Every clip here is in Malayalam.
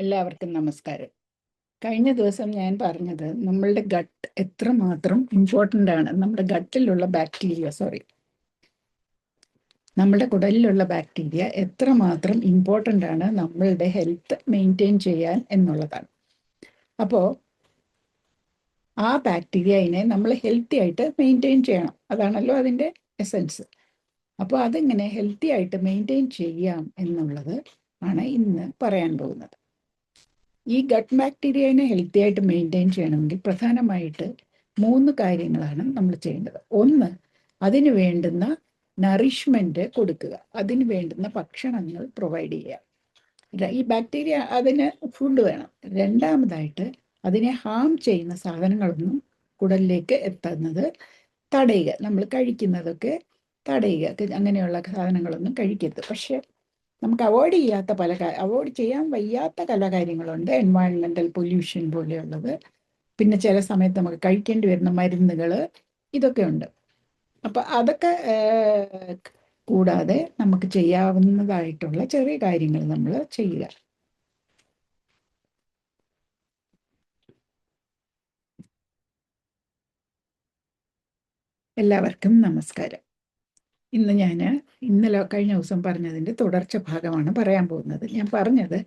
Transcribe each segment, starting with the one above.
എല്ലാവർക്കും നമസ്കാരം. കഴിഞ്ഞ ദിവസം ഞാൻ പറഞ്ഞത് നമ്മളുടെ ഗട്ട് എത്രമാത്രം ഇമ്പോർട്ടൻ്റ് ആണ്. നമ്മുടെ ഗട്ടിലുള്ള നമ്മുടെ കുടലിലുള്ള ബാക്ടീരിയ എത്രമാത്രം ഇമ്പോർട്ടൻ്റ് ആണ് നമ്മളുടെ ഹെൽത്ത് മെയിൻറ്റെയിൻ ചെയ്യാൻ എന്നുള്ളതാണ്. അപ്പോൾ ആ ബാക്ടീരിയനെ നമ്മൾ ഹെൽത്തി ആയിട്ട് മെയിൻറ്റെയിൻ ചെയ്യണം. അതാണല്ലോ അതിൻ്റെ എസൻസ്. അപ്പോൾ അതെങ്ങനെ ഹെൽത്തി ആയിട്ട് മെയിൻറ്റെയിൻ ചെയ്യാം എന്നുള്ളത് ആണ് ഇന്ന് പറയാൻ പോകുന്നത്. ഈ ഗട്ട് ബാക്ടീരിയനെ ഹെൽത്തി ആയിട്ട് മെയിൻറ്റെയിൻ ചെയ്യണമെങ്കിൽ പ്രധാനമായിട്ട് 3 കാര്യങ്ങളാണ് നമ്മൾ ചെയ്യേണ്ടത്. ഒന്ന്, അതിന് വേണ്ടുന്ന നറിഷ്മെന്റ് കൊടുക്കുക, അതിന് വേണ്ടുന്ന ഭക്ഷണങ്ങൾ പ്രൊവൈഡ് ചെയ്യുക. ഈ ബാക്ടീരിയ അതിന് ഫുഡ് വേണം. രണ്ടാമതായിട്ട്, അതിനെ ഹാം ചെയ്യുന്ന സാധനങ്ങളൊന്നും കുടലിലേക്ക് എത്തുന്നത് തടയുക. നമ്മൾ കഴിക്കുന്നതൊക്കെ തടയുക. അങ്ങനെയുള്ള സാധനങ്ങളൊന്നും കഴിക്കരുത്. പക്ഷെ നമുക്ക് അവോയ്ഡ് ചെയ്യാൻ വയ്യാത്ത പല കാര്യങ്ങളുണ്ട്. എൻവയൺമെന്റൽ പൊല്യൂഷൻ പോലെയുള്ളത്, പിന്നെ ചില സമയത്ത് നമുക്ക് കഴിക്കേണ്ടി വരുന്ന മരുന്നുകൾ, ഇതൊക്കെ ഉണ്ട്. അപ്പൊ അതൊക്കെ കൂടാതെ നമുക്ക് ചെയ്യാവുന്നതായിട്ടുള്ള ചെറിയ കാര്യങ്ങൾ നമ്മൾ ചെയ്യുക. എല്ലാവർക്കും നമസ്കാരം. ഇന്നലെ കഴിഞ്ഞ ദിവസം പറഞ്ഞതിൻ്റെ തുടർച്ച ഭാഗമാണ് പറയാൻ പോകുന്നത്. ഞാൻ പറഞ്ഞത്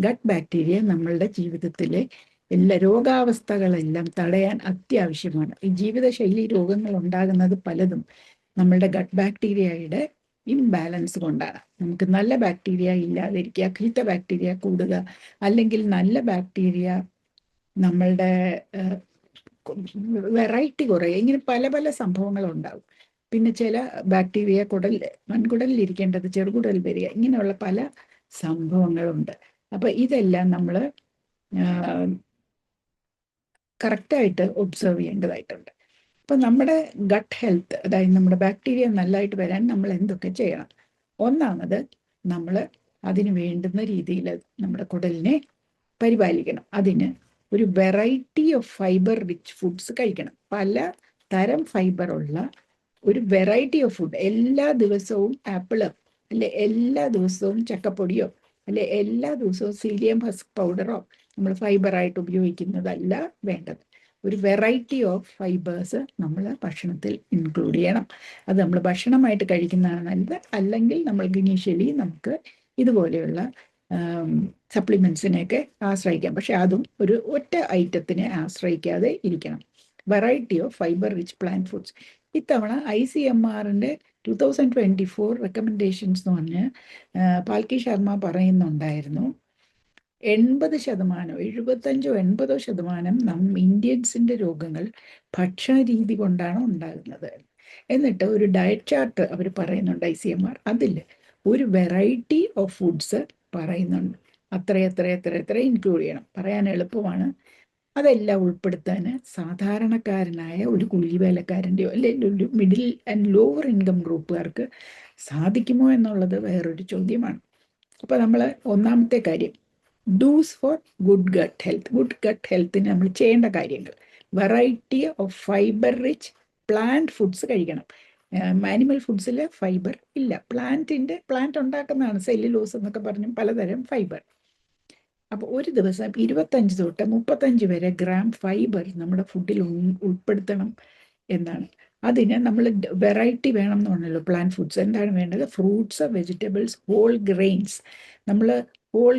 ഗട്ട് ബാക്ടീരിയ നമ്മളുടെ ജീവിതത്തിലെ എല്ലാ രോഗാവസ്ഥകളെല്ലാം തടയാൻ അത്യാവശ്യമാണ്. ഈ ജീവിതശൈലി രോഗങ്ങൾ ഉണ്ടാകുന്നത് പലതും നമ്മളുടെ ഗട്ട് ബാക്ടീരിയയുടെ ഇംബാലൻസ് കൊണ്ടാണ്. നമുക്ക് നല്ല ബാക്ടീരിയ ഇല്ലാതിരിക്കുക, ചീത്ത ബാക്ടീരിയ കൂടുക, അല്ലെങ്കിൽ നല്ല ബാക്ടീരിയ നമ്മളുടെ വെറൈറ്റി കുറയുക, ഇങ്ങനെ പല പല സംഭവങ്ങളുണ്ടാകും. പിന്നെ ചില ബാക്ടീരിയ വൻകുടലിൽ ഇരിക്കേണ്ടത് ചെറുകുടൽ വരിക, ഇങ്ങനെയുള്ള പല സംഭവങ്ങളുണ്ട്. അപ്പൊ ഇതെല്ലാം നമ്മൾ കറക്റ്റായിട്ട് ഒബ്സർവ് ചെയ്യേണ്ടതായിട്ടുണ്ട്. അപ്പൊ നമ്മുടെ ഗട്ട് ഹെൽത്ത്, അതായത് നമ്മുടെ ബാക്ടീരിയ നല്ലതായിട്ട് വരാൻ നമ്മൾ എന്തൊക്കെ ചെയ്യണം? ഒന്നാമത്, നമ്മൾ അതിന് വേണ്ടുന്ന രീതിയിൽ നമ്മുടെ കുടലിനെ പരിപാലിക്കണം. അതിന് ഒരു variety of fibre rich foods കഴിക്കണം. പല തരം ഫൈബറുള്ള ഒരു വെറൈറ്റി ഓഫ് ഫുഡ്. എല്ലാ ദിവസവും ആപ്പിള്, അല്ലെ എല്ലാ ദിവസവും ചക്കപ്പൊടിയോ, അല്ലെ എല്ലാ ദിവസവും സീലിയം ഹസ്ക് പൗഡറോ നമ്മൾ ഫൈബറായിട്ട് ഉപയോഗിക്കുന്നതല്ല വേണ്ടത്. ഒരു വെറൈറ്റി ഓഫ് ഫൈബേഴ്സ് നമ്മൾ ഭക്ഷണത്തിൽ ഇൻക്ലൂഡ് ചെയ്യണം. അത് നമ്മൾ ഭക്ഷണമായിട്ട് കഴിക്കുന്നതാണ് നല്ലത്. അല്ലെങ്കിൽ നമ്മൾക്ക് ഇനീഷ്യലി നമുക്ക് ഇതുപോലെയുള്ള സപ്ലിമെന്റ്സിനെയൊക്കെ ആശ്രയിക്കാം. പക്ഷെ അതും ഒരു ഒറ്റ ഐറ്റത്തിനെ ആശ്രയിക്കാതെ ഇരിക്കണം. Variety of fibre rich plant foods. ഇത്തവണ ICMRന്റെ 2024 റെക്കമെൻഡേഷൻസ് എന്ന് പറഞ്ഞ് പാൽക്കി ശർമ്മ പറയുന്നുണ്ടായിരുന്നു, 75-80% ഇന്ത്യൻസിന്റെ രോഗങ്ങൾ ഭക്ഷണ രീതി കൊണ്ടാണ് ഉണ്ടാകുന്നത്. എന്നിട്ട് ഒരു ഡയറ്റ് ചാർട്ട് അവർ പറയുന്നുണ്ട് ICMR. അതിൽ ഒരു വെറൈറ്റി ഓഫ് ഫുഡ്സ് പറയുന്നുണ്ട്. എത്ര ഇൻക്ലൂഡ് ചെയ്യണം. പറയാൻ എളുപ്പമാണ്. അതെല്ലാം ഉൾപ്പെടുത്താൻ സാധാരണക്കാരനായ ഒരു കൂലിവേലക്കാരൻ്റെയോ അല്ലെങ്കിൽ ഒരു മിഡിൽ ആൻഡ് ലോവർ ഇൻകം ഗ്രൂപ്പുകാർക്ക് സാധിക്കുമോ എന്നുള്ളത് വേറൊരു ചോദ്യമാണ്. അപ്പോൾ നമ്മൾ ഒന്നാമത്തെ കാര്യം, do's for good gut health. Good gut ഹെൽത്തിന് നമ്മൾ ചെയ്യേണ്ട കാര്യങ്ങൾ: variety of fibre rich plant foods കഴിക്കണം. ആനിമൽ ഫുഡ്സിൽ ഫൈബർ ഇല്ല. പ്ലാന്റ് ഉണ്ടാക്കുന്നതാണ് സെല്ലുലോസ് എന്നൊക്കെ പറഞ്ഞും പലതരം ഫൈബർ. അപ്പോൾ ഒരു ദിവസം 25 തൊട്ട് 35 വരെ ഗ്രാം ഫൈബർ നമ്മുടെ ഫുഡിൽ ഉൾപ്പെടുത്തണം എന്നാണ്. അതിന് നമ്മൾ വെറൈറ്റി വേണം എന്ന് പറഞ്ഞല്ലോ. പ്ലാന്റ് ഫുഡ്സ് എന്താണ് വേണ്ടത്? Fruits, vegetables, whole grains. നമ്മൾ ഹോൾ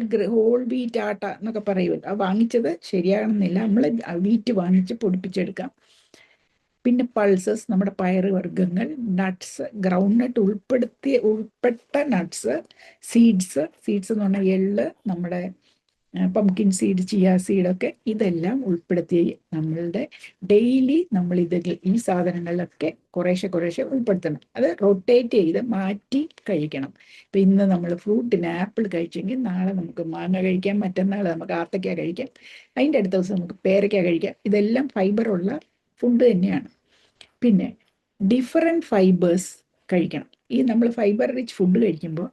വീറ്റ് ആട്ട എന്നൊക്കെ പറയുമല്ലോ, അത് വാങ്ങിച്ചത് ശരിയാകണമെന്നില്ല. നമ്മൾ വീറ്റ് വാങ്ങിച്ച് പൊടിപ്പിച്ചെടുക്കാം. പിന്നെ പൾസസ്, നമ്മുടെ പയറുവർഗ്ഗങ്ങൾ, നട്ട്സ്, ഗ്രൗണ്ട് നട്ട് ഉൾപ്പെട്ട നട്ട്സ്, സീഡ്സ് എന്ന് പറഞ്ഞാൽ എള്ള്, നമ്മുടെ പംകിൻ സീഡ്, ചിയ സീഡൊക്കെ, ഇതെല്ലാം ഉൾപ്പെടുത്തി നമ്മളുടെ ഡെയിലി നമ്മൾ ഈ സാധനങ്ങളിലൊക്കെ കുറേശ്ശെ ഉൾപ്പെടുത്തണം. അത് റൊട്ടേറ്റ് ചെയ്ത് മാറ്റി കഴിക്കണം. ഇപ്പം ഇന്ന് നമ്മൾ ഫ്രൂട്ടിന് ആപ്പിൾ കഴിച്ചെങ്കിൽ നാളെ നമുക്ക് മാങ്ങ കഴിക്കാം, മറ്റന്നാൾ നമുക്ക് ആത്തക്ക കഴിക്കാം, അതിൻ്റെ അടുത്ത ദിവസം നമുക്ക് പേരയ്ക്ക കഴിക്കാം. ഇതെല്ലാം ഫൈബറുള്ള ഫുഡ് തന്നെയാണ്. പിന്നെ ഡിഫറെൻറ്റ് ഫൈബേഴ്സ് കഴിക്കണം. ഈ നമ്മൾ ഫൈബർ റിച്ച് ഫുഡ് കഴിക്കുമ്പോൾ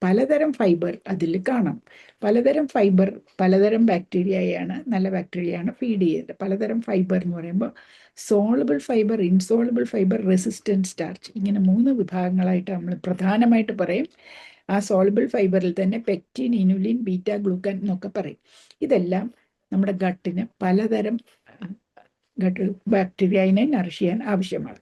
പലതരം ഫൈബർ അതിൽ കാണാം. പലതരം ഫൈബർ പലതരം ബാക്ടീരിയയാണ്, നല്ല ബാക്ടീരിയയാണ് ഫീഡ് ചെയ്യുന്നത്. പലതരം ഫൈബർ എന്ന് പറയുമ്പോൾ soluble fibre, insoluble fibre, resistant starch, ഇങ്ങനെ 3 വിഭാഗങ്ങളായിട്ട് നമ്മൾ പ്രധാനമായിട്ട് പറയും. ആ സോൾബിൾ ഫൈബറിൽ തന്നെ പെക്റ്റിൻ, ഇനുലിൻ, ബീറ്റാ ഗ്ലൂക്കൻ എന്നൊക്കെ പറയും. ഇതെല്ലാം നമ്മുടെ ഗട്ടിന് പലതരം ഗട്ട് ബാക്ടീരിയനെ നറിഷ് ചെയ്യാൻ ആവശ്യമാണ്.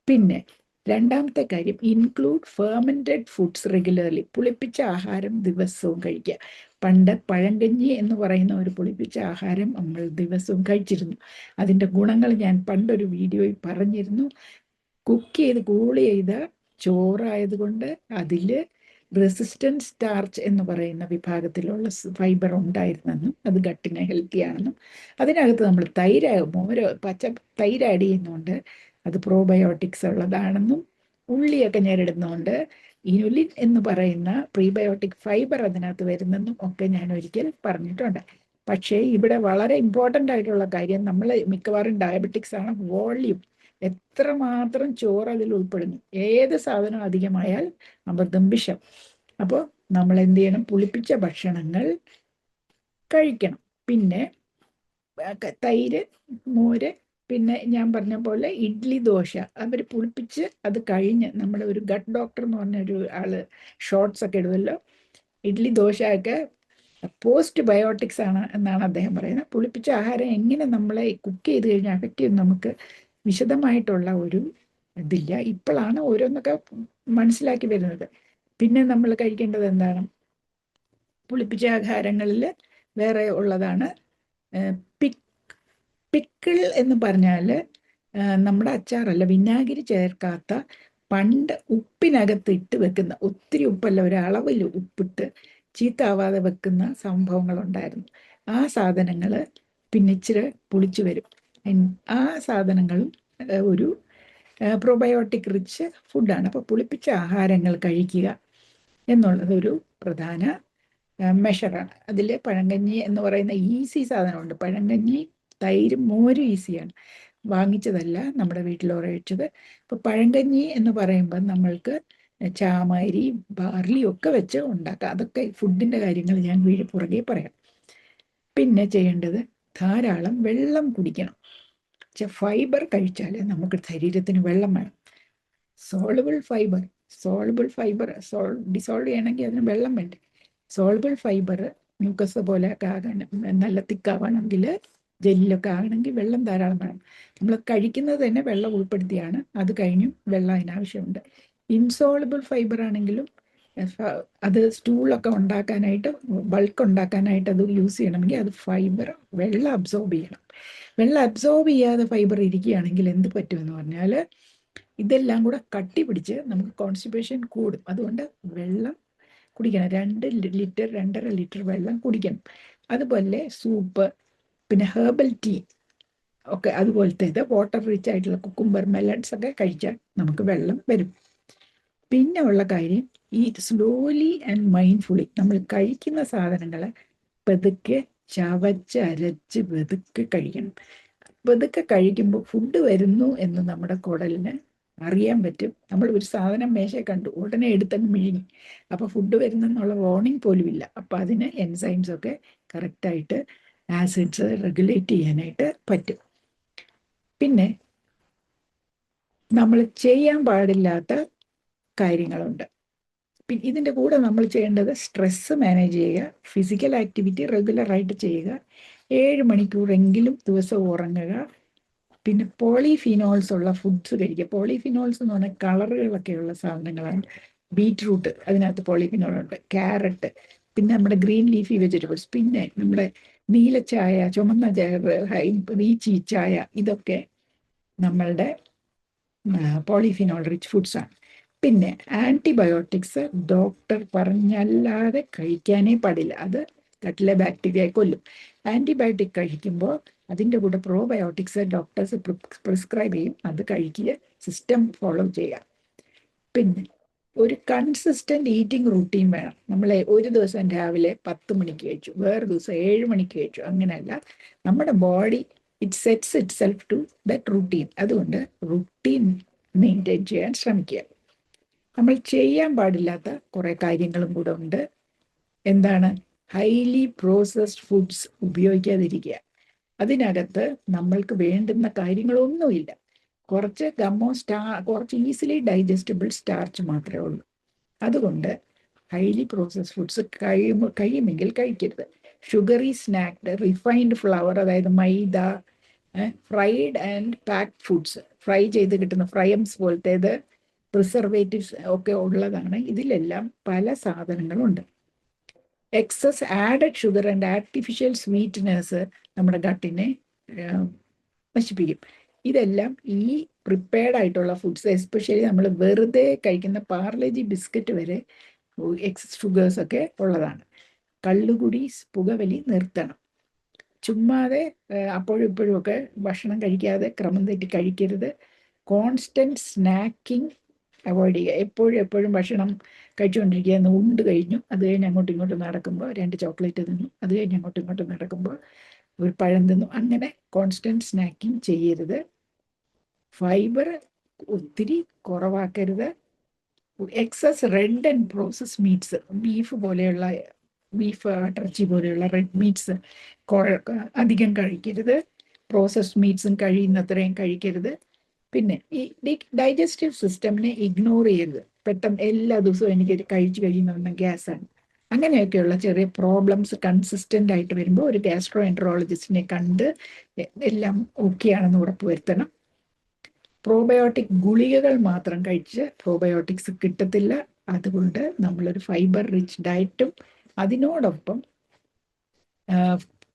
പിന്നെ രണ്ടാമത്തെ കാര്യം, ഇൻക്ലൂഡ് ഫെർമെൻറ്റഡ് ഫുഡ്സ് റെഗുലർലി. പുളിപ്പിച്ച ആഹാരം ദിവസവും കഴിക്കുക. പണ്ട് പഴങ്കഞ്ഞി എന്ന് പറയുന്ന ഒരു പുളിപ്പിച്ച ആഹാരം നമ്മൾ ദിവസവും കഴിച്ചിരുന്നു. അതിൻ്റെ ഗുണങ്ങൾ ഞാൻ പണ്ടൊരു വീഡിയോയിൽ പറഞ്ഞിരുന്നു. കുക്ക് ചെയ്ത് കൂൾ ചെയ്ത ചോറായതുകൊണ്ട് അതിൽ റെസിസ്റ്റൻസ് സ്റ്റാർച്ച് എന്ന് പറയുന്ന വിഭാഗത്തിലുള്ള ഫൈബർ ഉണ്ടായിരുന്നെന്നും അത് ഗട്ടിന് ഹെൽത്തി ആണെന്നും അതിനകത്ത് നമ്മൾ മോരോ പച്ച തൈര് ആഡ് ചെയ്യുന്നതുകൊണ്ട് അത് പ്രോബയോട്ടിക്സ് ഉള്ളതാണെന്നും ഉള്ളിയൊക്കെ ഞെരടുന്നതുകൊണ്ട് ഇനുലിൻ എന്ന് പറയുന്ന പ്രീബയോട്ടിക് ഫൈബർ അതിനകത്ത് വരുന്നെന്നും ഒക്കെ ഞാൻ ഒരിക്കൽ പറഞ്ഞിട്ടുണ്ട്. പക്ഷേ ഇവിടെ വളരെ ഇമ്പോർട്ടൻ്റ് ആയിട്ടുള്ള കാര്യം, നമ്മൾ മിക്കവാറും ഡയബറ്റിക്സ് ആണ്. വോള്യൂം, എത്രമാത്രം ചോറ് അതിൽ ഉൾപ്പെടുന്നു. ഏത് സാധനം അധികമായാൽ അമൃതം വിഷം. അപ്പോൾ നമ്മൾ എന്ത് ചെയ്യണം? പുളിപ്പിച്ച ഭക്ഷണങ്ങൾ കഴിക്കണം. പിന്നെ തൈര്, മോര്, പിന്നെ ഞാൻ പറഞ്ഞ പോലെ ഇഡ്ലി, ദോശ അവർ പുളിപ്പിച്ച് അത് കഴിഞ്ഞ്, നമ്മുടെ ഒരു ഗട്ട് ഡോക്ടർ എന്ന് പറഞ്ഞൊരു ആള് ഷോർട്സ് ഒക്കെ ഇടുമല്ലോ, ഇഡ്ലി ദോശ ഒക്കെ പോസ്റ്റ് ബയോട്ടിക്സ് ആണ് എന്നാണ് അദ്ദേഹം പറയുന്നത്. പുളിപ്പിച്ച ആഹാരം എങ്ങനെ നമ്മളെ കുക്ക് ചെയ്ത് കഴിഞ്ഞാൽ അഫക്റ്റ് ചെയ്യും നമുക്ക് വിശദമായിട്ടുള്ള ഒരു ഇതില്ല. ഇപ്പോഴാണ് ഓരോന്നൊക്കെ മനസ്സിലാക്കി വരുന്നത്. പിന്നെ നമ്മൾ കഴിക്കേണ്ടത് എന്താണ്? പുളിപ്പിച്ച ആഹാരങ്ങളിൽ വേറെ ഉള്ളതാണ് പിക്കിൾ എന്ന് പറഞ്ഞാൽ നമ്മുടെ അച്ചാറല്ല, വിനാഗിരി ചേർക്കാത്ത, പണ്ട് ഉപ്പിനകത്ത് ഇട്ട് വെക്കുന്ന, ഒത്തിരി ഉപ്പല്ല, ഒരളവിൽ ഉപ്പിട്ട് ചീത്താവാതെ വെക്കുന്ന സംഭവങ്ങളുണ്ടായിരുന്നു. ആ സാധനങ്ങൾ പിന്നെ ഇച്ചിരി പുളിച്ചു വരും. ആ സാധനങ്ങളും ഒരു പ്രോബയോട്ടിക് റിച്ച് ഫുഡാണ്. അപ്പോൾ പുളിപ്പിച്ച ആഹാരങ്ങൾ കഴിക്കുക എന്നുള്ളത് ഒരു പ്രധാന മെഷറാണ്. അതിൽ പഴങ്കഞ്ഞി എന്ന് പറയുന്ന ഈസി സാധനമുണ്ട്. പഴങ്കഞ്ഞി, തൈരും മോരും ഈസിയാണ്, വാങ്ങിച്ചതല്ല, നമ്മുടെ വീട്ടിൽ ഉറയിച്ചത്. ഇപ്പോൾ പഴങ്കഞ്ഞി എന്ന് പറയുമ്പോൾ നമ്മൾക്ക് ചാമരി, ബാർലി ഒക്കെ വെച്ച് ഉണ്ടാക്കാം. അതൊക്കെ ഫുഡിൻ്റെ കാര്യങ്ങൾ ഞാൻ പുറകെ പറയാം. പിന്നെ ചെയ്യേണ്ടത് ധാരാളം വെള്ളം കുടിക്കണം. ഫൈബർ കഴിച്ചാൽ നമുക്ക് ശരീരത്തിന് വെള്ളം വേണം. സോളുബിൾ ഫൈബർ ഡിസോൾവ് ചെയ്യണമെങ്കിൽ അതിന് വെള്ളം വേണ്ടേ. സോളുബിൾ ഫൈബർ മ്യൂക്കസ് പോലെ ഒക്കെ ആകണം, നല്ല തിക്കാവണമെങ്കിൽ, ജെല്ലിലൊക്കെ ആകണമെങ്കിൽ വെള്ളം ധാരാളം വേണം. നമ്മൾ കഴിക്കുന്നത് തന്നെ വെള്ളം ഉൾപ്പെടുത്തിയാണ്. അത് കഴിഞ്ഞും വെള്ളം അതിനാവശ്യമുണ്ട്. ഇൻസോളുബിൾ ഫൈബർ ആണെങ്കിലും അത് സ്റ്റൂളൊക്കെ ഉണ്ടാക്കാനായിട്ട്, ബൾക്ക് ഉണ്ടാക്കാനായിട്ട് അത് യൂസ് ചെയ്യണമെങ്കിൽ അത് ഫൈബർ വെള്ളം അബ്സോർബ് ചെയ്യണം. വെള്ളം അബ്സോർബ് ചെയ്യാതെ ഫൈബർ ഇരിക്കുകയാണെങ്കിൽ എന്ത് പറ്റുമെന്ന് പറഞ്ഞാൽ ഇതെല്ലാം കൂടെ കട്ടി പിടിച്ച് നമുക്ക് കോൺസ്റ്റിപ്പേഷൻ കൂടും. അതുകൊണ്ട് വെള്ളം കുടിക്കണം. 2 ലിറ്റർ 2.5 ലിറ്റർ വെള്ളം കുടിക്കണം. അതുപോലെ സൂപ്പ്, പിന്നെ ഹെർബൽ ടീ ഒക്കെ അതുപോലത്തെ ഇത് വാട്ടർ റിച്ച് ആയിട്ടുള്ള കുക്കുംബർ, മെലൺസ് ഒക്കെ കഴിച്ചാൽ നമുക്ക് വെള്ളം വരും. പിന്നെ ഉള്ള കാര്യം, ഈ സ്ലോലി ആൻഡ് മൈൻഡ്ഫുള്ളി നമ്മൾ കഴിക്കുന്ന സാധനങ്ങൾ പതുക്കെ ചവച്ചരച്ച് പതുക്കെ കഴിക്കണം. പതുക്കെ കഴിക്കുമ്പോൾ ഫുഡ് വരുന്നു എന്ന് നമ്മുടെ കുടലിന് അറിയാൻ പറ്റും. നമ്മൾ ഒരു സാധനം മേശയെ കണ്ടു, ഉടനെ എടുത്തങ്ങ് മിഴുങ്ങി, അപ്പോൾ ഫുഡ് വരുന്നെന്നുള്ള വാർണിംഗ് പോലും ഇല്ല. അപ്പോൾ അതിന് എൻസൈംസ് ഒക്കെ കറക്റ്റായിട്ട് ആസിഡ്സ് റെഗുലേറ്റ് ചെയ്യാനായിട്ട് പറ്റും. പിന്നെ നമ്മൾ ചെയ്യാൻ പാടില്ലാത്ത കാര്യങ്ങളുണ്ട്. ഇതിൻ്റെ കൂടെ നമ്മൾ ചെയ്യേണ്ടത് സ്ട്രെസ്സ് മാനേജ് ചെയ്യുക, ഫിസിക്കൽ ആക്ടിവിറ്റി റെഗുലറായിട്ട് ചെയ്യുക, 7 മണിക്കൂറെങ്കിലും ദിവസം ഉറങ്ങുക, പിന്നെ പോളിഫിനോൾസ് ഉള്ള ഫുഡ്സ് കഴിക്കുക. പോളിഫിനോൾസ് എന്ന് പറഞ്ഞാൽ കളറുകളൊക്കെയുള്ള സാധനങ്ങളാണ്. ബീറ്റ്റൂട്ട്, അതിനകത്ത് പോളിഫിനോളുണ്ട്. ക്യാരറ്റ്, പിന്നെ നമ്മുടെ ഗ്രീൻ ലീഫി വെജിറ്റബിൾസ്, പിന്നെ നമ്മുടെ നീലച്ചായ, ചുമന്ന റീച്ചി ചായ, ഇതൊക്കെ നമ്മളുടെ പോളിഫിനോൾ റിച്ച് ഫുഡ്സാണ്. പിന്നെ ആൻറ്റിബയോട്ടിക്സ് ഡോക്ടർ പറഞ്ഞല്ലാതെ കഴിക്കാനേ പാടില്ല. അത് ഗട്ടിലെ ബാക്ടീരിയയെ കൊല്ലും. ആൻറ്റിബയോട്ടിക് കഴിക്കുമ്പോൾ അതിൻ്റെ കൂടെ പ്രോബയോട്ടിക്സ് ഡോക്ടേഴ്സ് പ്രിസ്ക്രൈബ് ചെയ്യും. അത് കഴിക്കുക, സിസ്റ്റം ഫോളോ ചെയ്യുക. പിന്നെ ഒരു കൺസിസ്റ്റൻ്റ് ഈറ്റിംഗ് റൂട്ടീൻ വേണം. നമ്മൾ ഒരു ദിവസം രാവിലെ 10 മണിക്ക് കഴിച്ചു, വേറെ ദിവസം 7 മണിക്ക് കഴിച്ചു, അങ്ങനെയല്ല. നമ്മുടെ body it sets itself to that routine. അതുകൊണ്ട് റൂട്ടീൻ മെയിൻറ്റെയിൻ ചെയ്യാൻ ശ്രമിക്കുക. നമ്മൾ ചെയ്യാൻ പാടില്ലാത്ത കുറേ കാര്യങ്ങളും കൂടെ ഉണ്ട്. എന്താണ്? ഹൈലി പ്രോസസ്ഡ് ഫുഡ്സ് ഉപയോഗിക്കാതിരിക്കുക. അതിനകത്ത് നമ്മൾക്ക് വേണ്ടുന്ന കാര്യങ്ങളൊന്നുമില്ല. കുറച്ച് കുറച്ച് ഈസിലി ഡൈജസ്റ്റബിൾ സ്റ്റാർച്ച് മാത്രമേ ഉള്ളൂ. അതുകൊണ്ട് ഹൈലി പ്രോസസ്ഡ് ഫുഡ്സ് കഴിയുമെങ്കിൽ കഴിക്കരുത്. ഷുഗറി സ്നാക്ഡ്, റിഫൈൻഡ് ഫ്ലവർ, അതായത് maida, fried and packed foods, fry ചെയ്ത് കിട്ടുന്ന ഫ്രൈംസ് പോലത്തേത്, പ്രിസർവേറ്റീവ്സ് ഒക്കെ ഉള്ളതാണ്. ഇതിലെല്ലാം പല സാധനങ്ങളുണ്ട്. Excess added sugar and artificial sweetness നമ്മുടെ ഗട്ടിനെ നശിപ്പിക്കും. ഇതെല്ലാം ഈ പ്രിപ്പയർഡ് ആയിട്ടുള്ള ഫുഡ്സ്, എസ്പെഷ്യലി നമ്മൾ വെറുതെ കഴിക്കുന്ന പാർലേജി ബിസ്ക്കറ്റ് വരെ എക്സസ് ഷുഗേഴ്സ് ഒക്കെ ഉള്ളതാണ്. കള്ളുകുടി, പുകവലി നിർത്തണം. ചുമ്മാതെ അപ്പോഴും ഇപ്പോഴും ഒക്കെ ഭക്ഷണം കഴിക്കാതെ ക്രമം തെറ്റി കഴിക്കരുത്. കോൺസ്റ്റൻറ്റ് സ്നാക്കിംഗ് അവോയ്ഡ് ചെയ്യുക. എപ്പോഴും ഭക്ഷണം കഴിച്ചുകൊണ്ടിരിക്കുക. ഉണ്ട് കഴിഞ്ഞു, അത് കഴിഞ്ഞ് അങ്ങോട്ടും ഇങ്ങോട്ടും നടക്കുമ്പോൾ 2 ചോക്ലേറ്റ് തിന്നു, അത് കഴിഞ്ഞ് അങ്ങോട്ടും ഇങ്ങോട്ടും നടക്കുമ്പോൾ ഒരു പഴം തിന്നു, അങ്ങനെ കോൺസ്റ്റൻറ്റ് സ്നാക്കിംഗ് ചെയ്യരുത്. ഫൈബർ ഒത്തിരി കുറവാക്കരുത്. Excess red and process meats, beef ഇറച്ചി പോലെയുള്ള റെഡ് മീറ്റ്സ് അധികം കഴിക്കരുത്. പ്രോസസ്ഡ് മീറ്റ്സും കഴിയുന്നത്രയും കഴിക്കരുത്. പിന്നെ ഈ ഡൈജസ്റ്റീവ് സിസ്റ്റമിനെ ഇഗ്നോർ ചെയ്യരുത്. പെട്ടെന്ന് എല്ലാ ദിവസവും എനിക്ക് കഴിച്ചു കഴിയുന്ന ഗ്യാസാണ്, അങ്ങനെയൊക്കെയുള്ള ചെറിയ പ്രോബ്ലംസ് കൺസിസ്റ്റൻ്റ് ആയിട്ട് വരുമ്പോൾ ഒരു ഗ്യാസ്ട്രോ എൻട്രോളജിസ്റ്റിനെ കണ്ട് എല്ലാം ഓക്കെ ആണെന്ന് ഉറപ്പുവരുത്തണം. പ്രോബയോട്ടിക് ഗുളികകൾ മാത്രം കഴിച്ച് പ്രോബയോട്ടിക്സ് കിട്ടത്തില്ല. അതുകൊണ്ട് നമ്മളൊരു ഫൈബർ റിച്ച് ഡയറ്റും അതിനോടൊപ്പം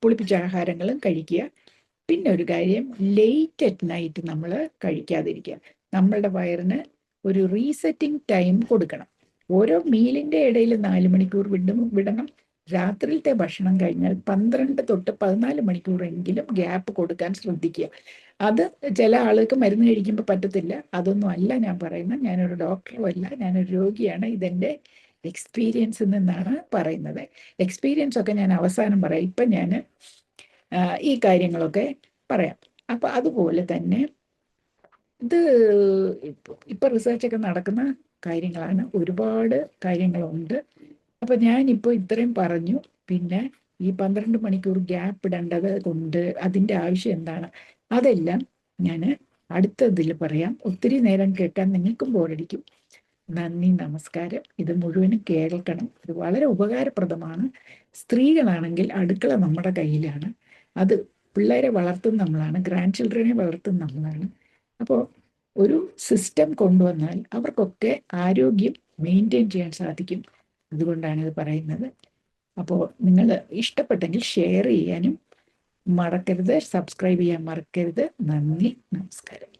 പുളിപ്പിച്ച ആഹാരങ്ങളും കഴിക്കുക. പിന്നെ ഒരു കാര്യം, ലേറ്റ് അറ്റ് നൈറ്റ് നമ്മൾ കഴിക്കാതിരിക്കുക. നമ്മളുടെ വയറിന് ഒരു റീസെറ്റിംഗ് ടൈം കൊടുക്കണം. ഓരോ മീലിൻ്റെ ഇടയിൽ 4 മണിക്കൂർ വിടണം. രാത്രിയിലത്തെ ഭക്ഷണം കഴിഞ്ഞാൽ 12 തൊട്ട് 14 മണിക്കൂറെങ്കിലും ഗ്യാപ്പ് കൊടുക്കാൻ ശ്രദ്ധിക്കുക. അത് ചില ആൾക്ക് മരുന്ന് കഴിക്കുമ്പോൾ പറ്റത്തില്ല. അതൊന്നും അല്ല ഞാൻ പറയുന്നത്. ഞാനൊരു ഡോക്ടറും അല്ല, ഞാനൊരു രോഗിയാണ്. ഇതെൻ്റെ എക്സ്പീരിയൻസിൽ നിന്നാണ് പറയുന്നത്. എക്സ്പീരിയൻസ് ഒക്കെ ഞാൻ അവസാനം പറയാം. ഇപ്പം ഞാൻ ഈ കാര്യങ്ങളൊക്കെ പറയാം. അപ്പം അതുപോലെ തന്നെ ഇത് ഇപ്പം റിസർച്ചൊക്കെ നടക്കുന്ന കാര്യങ്ങളാണ്, ഒരുപാട് കാര്യങ്ങളുണ്ട്. അപ്പം ഞാനിപ്പോൾ ഇത്രയും പറഞ്ഞു. പിന്നെ ഈ 12 മണിക്കൂർ ഗ്യാപ്പ് ഇടേണ്ടത് കൊണ്ട് അതിൻ്റെ ആവശ്യം എന്താണ്, അതെല്ലാം ഞാൻ അടുത്തതിൽ പറയാം. ഒത്തിരി നേരം കേൾക്കാൻ നിങ്ങൾക്കും ബോറടിക്കും. നന്ദി, നമസ്കാരം. ഇത് മുഴുവനും കേൾക്കണം. ഇത് വളരെ ഉപകാരപ്രദമാണ്. സ്ത്രീകളാണെങ്കിൽ അടുക്കള നമ്മുടെ കയ്യിലാണ്. അത് പിള്ളേരെ വളർത്തുന്ന നമ്മളാണ്, ഗ്രാൻഡ് ചിൽഡ്രനെ വളർത്തുന്ന നമ്മളാണ്. അപ്പോൾ ഒരു സിസ്റ്റം കൊണ്ടുവന്നാൽ അവർക്കൊക്കെ ആരോഗ്യം മെയിൻറ്റെയിൻ ചെയ്യാൻ സാധിക്കും. അതുകൊണ്ടാണ് ഇത് പറയുന്നത്. അപ്പോൾ നിങ്ങൾ ഇഷ്ടപ്പെട്ടെങ്കിൽ ഷെയർ ചെയ്യാനും മറക്കരുത്, സബ്സ്ക്രൈബ് ചെയ്യാൻ മറക്കരുത്. നന്ദി, നമസ്കാരം.